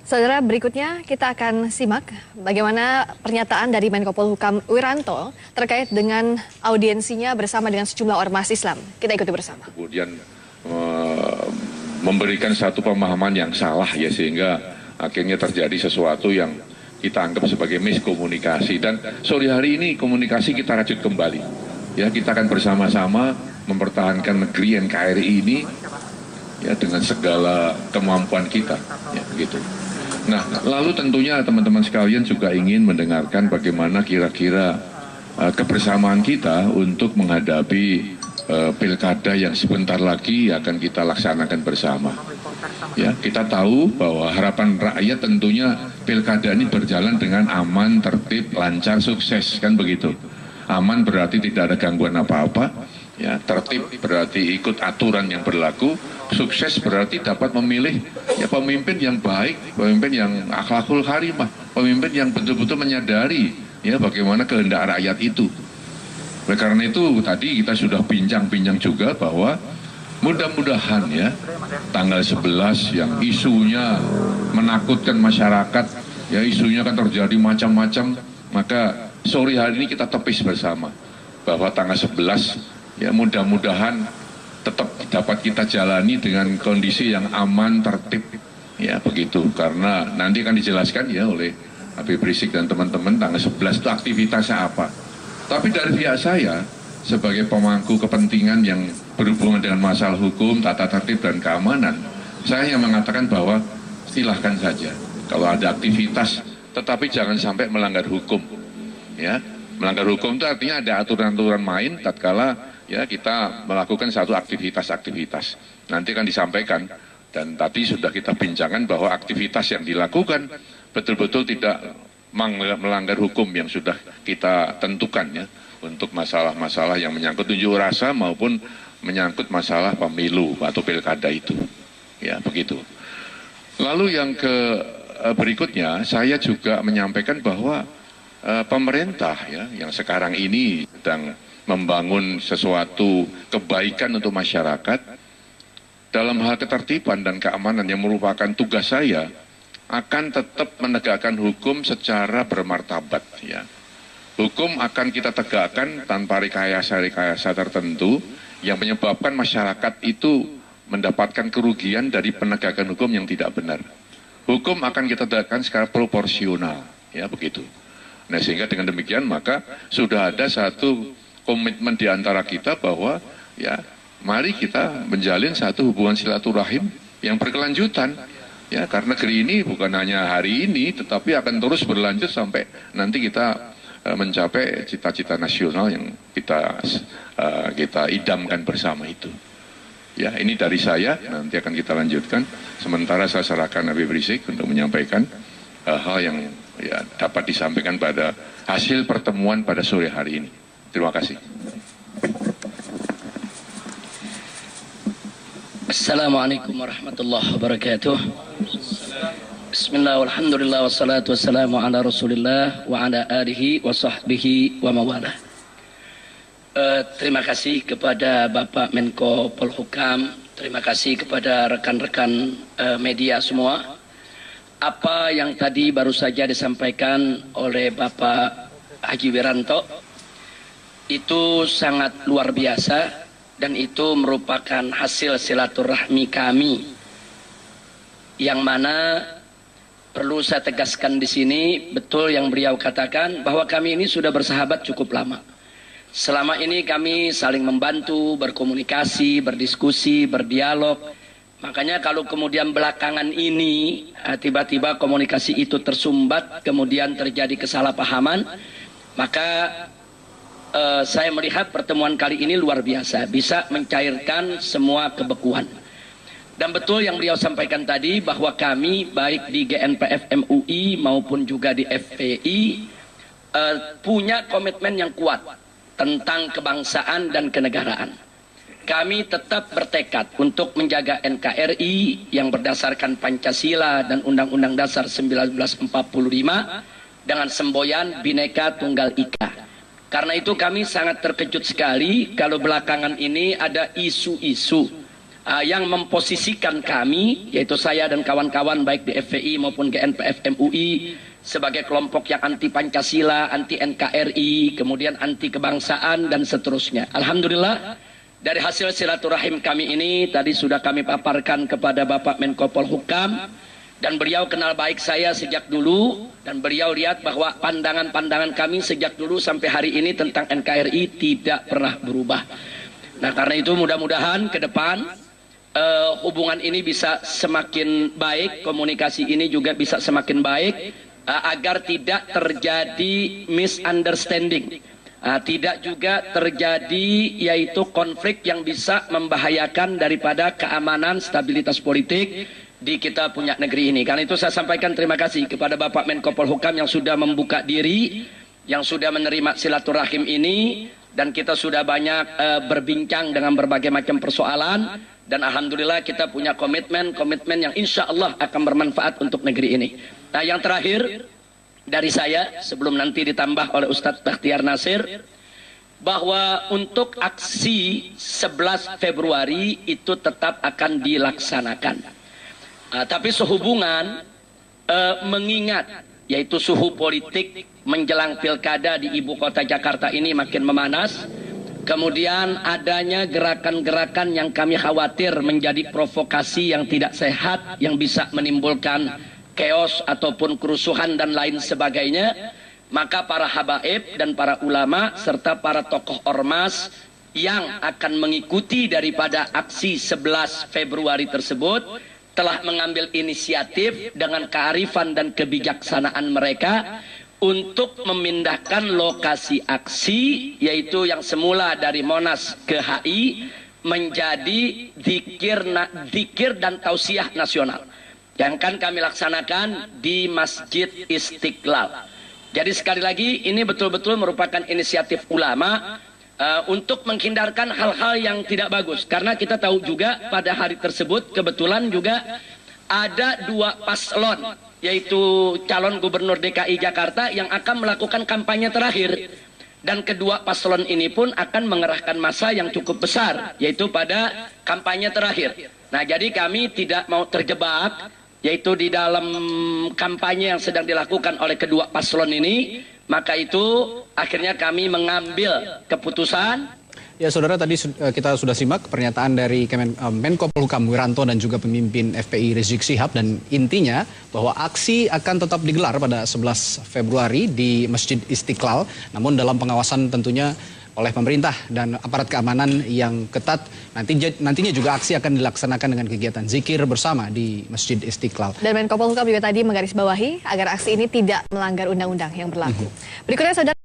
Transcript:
Saudara, berikutnya kita akan simak bagaimana pernyataan dari Menko Polhukam Wiranto terkait dengan audiensinya bersama dengan sejumlah ormas Islam. Kita ikuti bersama. Kemudian memberikan satu pemahaman yang salah ya, sehingga akhirnya terjadi sesuatu yang kita anggap sebagai miskomunikasi. Dan sore hari ini komunikasi kita rajut kembali. Ya, kita akan bersama-sama mempertahankan negeri NKRI ini ya dengan segala kemampuan kita, ya begitu. Nah, lalu tentunya teman-teman sekalian juga ingin mendengarkan bagaimana kira-kira kebersamaan kita untuk menghadapi pilkada yang sebentar lagi akan kita laksanakan bersama. Ya, kita tahu bahwa harapan rakyat tentunya pilkada ini berjalan dengan aman, tertib, lancar, sukses, kan begitu. Aman berarti tidak ada gangguan apa-apa, ya, tertib berarti ikut aturan yang berlaku, sukses berarti dapat memilih ya pemimpin yang baik, pemimpin yang akhlakul karimah, pemimpin yang betul-betul menyadari ya bagaimana kehendak rakyat itu. Oleh karena itu tadi kita sudah bincang-bincang juga bahwa mudah-mudahan ya tanggal 11 yang isunya menakutkan masyarakat, ya isunya kan terjadi macam-macam, maka sore hari ini kita tepis bersama bahwa tanggal 11 ya mudah-mudahan tetap dapat kita jalani dengan kondisi yang aman, tertib, ya begitu. Karena nanti akan dijelaskan ya oleh Habib Rizik dan teman-teman tanggal 11 itu aktivitasnya apa. Tapi dari pihak saya sebagai pemangku kepentingan yang berhubungan dengan masalah hukum, tata tertib dan keamanan, saya yang mengatakan bahwa silahkan saja kalau ada aktivitas, tetapi jangan sampai melanggar hukum. Ya, melanggar hukum itu artinya ada aturan-aturan main tatkala ya kita melakukan satu aktivitas-aktivitas. Nanti akan disampaikan dan tadi sudah kita bincangkan bahwa aktivitas yang dilakukan betul-betul tidak melanggar hukum yang sudah kita tentukan ya untuk masalah-masalah yang menyangkut unjuk rasa maupun menyangkut masalah pemilu atau pilkada itu. Ya, begitu. Lalu yang berikutnya saya juga menyampaikan bahwa pemerintah ya yang sekarang ini sedang membangun sesuatu kebaikan untuk masyarakat dalam hal ketertiban dan keamanan yang merupakan tugas saya akan tetap menegakkan hukum secara bermartabat ya. Hukum akan kita tegakkan tanpa rekayasa-rekayasa tertentu yang menyebabkan masyarakat itu mendapatkan kerugian dari penegakan hukum yang tidak benar. Hukum akan kita tegakkan secara proporsional ya begitu. Nah, sehingga dengan demikian maka sudah ada satu komitmen di antara kita bahwa ya mari kita menjalin satu hubungan silaturahim yang berkelanjutan ya, karena negeri ini bukan hanya hari ini tetapi akan terus berlanjut sampai nanti kita mencapai cita-cita nasional yang kita idamkan bersama itu. Ya, ini dari saya, nanti akan kita lanjutkan. Sementara saya serahkan Habib Rizik untuk menyampaikan hal yang ya dapat disampaikan pada hasil pertemuan pada sore hari ini. Terima kasih. Assalamualaikum warahmatullahi wabarakatuh. Bismillah, walhamdulillah, wassalatu wassalamu ala rasulillah wa ala alihi wa sahbihi wa mawalah. Terima kasih kepada Bapak Menko Polhukam, terima kasih kepada rekan-rekan media semua. Apa yang tadi baru saja disampaikan oleh Bapak Haji Wiranto itu sangat luar biasa dan itu merupakan hasil silaturahmi kami yang mana perlu saya tegaskan di sini, betul yang beliau katakan bahwa kami ini sudah bersahabat cukup lama. Selama ini kami saling membantu, berkomunikasi, berdiskusi, berdialog. Makanya kalau kemudian belakangan ini tiba-tiba komunikasi itu tersumbat, kemudian terjadi kesalahpahaman, maka saya melihat pertemuan kali ini luar biasa, bisa mencairkan semua kebekuan. Dan betul yang beliau sampaikan tadi bahwa kami baik di GNPF MUI maupun juga di FPI punya komitmen yang kuat tentang kebangsaan dan kenegaraan. Kami tetap bertekad untuk menjaga NKRI yang berdasarkan Pancasila dan Undang-Undang Dasar 1945 dengan semboyan Bhinneka Tunggal Ika. Karena itu kami sangat terkejut sekali kalau belakangan ini ada isu-isu yang memposisikan kami, yaitu saya dan kawan-kawan baik di FPI maupun GNPF MUI sebagai kelompok yang anti Pancasila, anti NKRI, kemudian anti kebangsaan dan seterusnya. Alhamdulillah dari hasil silaturahim kami ini tadi sudah kami paparkan kepada Bapak Menko Polhukam, dan beliau kenal baik saya sejak dulu, dan beliau lihat bahwa pandangan-pandangan kami sejak dulu sampai hari ini tentang NKRI tidak pernah berubah. Nah, karena itu mudah-mudahan ke depan hubungan ini bisa semakin baik, komunikasi ini juga bisa semakin baik, agar tidak terjadi misunderstanding, tidak juga terjadi yaitu konflik yang bisa membahayakan daripada keamanan stabilitas politik di kita punya negeri ini. Karena itu saya sampaikan terima kasih kepada Bapak Menko Polhukam yang sudah membuka diri, yang sudah menerima silaturahim ini, dan kita sudah banyak berbincang dengan berbagai macam persoalan, dan alhamdulillah kita punya komitmen yang insya Allah akan bermanfaat untuk negeri ini. Nah, yang terakhir dari saya sebelum nanti ditambah oleh Ustadz Bakhtiar Nasir, bahwa untuk aksi 11 Februari itu tetap akan dilaksanakan. Tapi sehubungan mengingat yaitu suhu politik menjelang pilkada di ibu kota Jakarta ini makin memanas, kemudian adanya gerakan-gerakan yang kami khawatir menjadi provokasi yang tidak sehat yang bisa menimbulkan chaos ataupun kerusuhan dan lain sebagainya, maka para habaib dan para ulama serta para tokoh ormas yang akan mengikuti daripada aksi 11 Februari tersebut telah mengambil inisiatif dengan kearifan dan kebijaksanaan mereka untuk memindahkan lokasi aksi, yaitu yang semula dari Monas ke HI menjadi zikir dan tausiah nasional yang akan kami laksanakan di Masjid Istiqlal. Jadi sekali lagi ini betul-betul merupakan inisiatif ulama untuk menghindarkan hal-hal yang tidak bagus, karena kita tahu juga pada hari tersebut kebetulan juga ada dua paslon, yaitu calon gubernur DKI Jakarta yang akan melakukan kampanye terakhir, dan kedua paslon ini pun akan mengerahkan massa yang cukup besar yaitu pada kampanye terakhir. Nah, jadi kami tidak mau terjebak yaitu di dalam kampanye yang sedang dilakukan oleh kedua paslon ini. Maka itu akhirnya kami mengambil keputusan. Ya, saudara, tadi kita sudah simak pernyataan dari Menko Polhukam Wiranto dan juga pemimpin FPI Rizik Syihab, dan intinya bahwa aksi akan tetap digelar pada 11 Februari di Masjid Istiqlal, namun dalam pengawasan tentunya oleh pemerintah dan aparat keamanan yang ketat. Nantinya juga aksi akan dilaksanakan dengan kegiatan zikir bersama di Masjid Istiqlal. Dan Menko Polhukam juga tadi menggarisbawahi agar aksi ini tidak melanggar undang-undang yang berlaku. Berikutnya, saudara.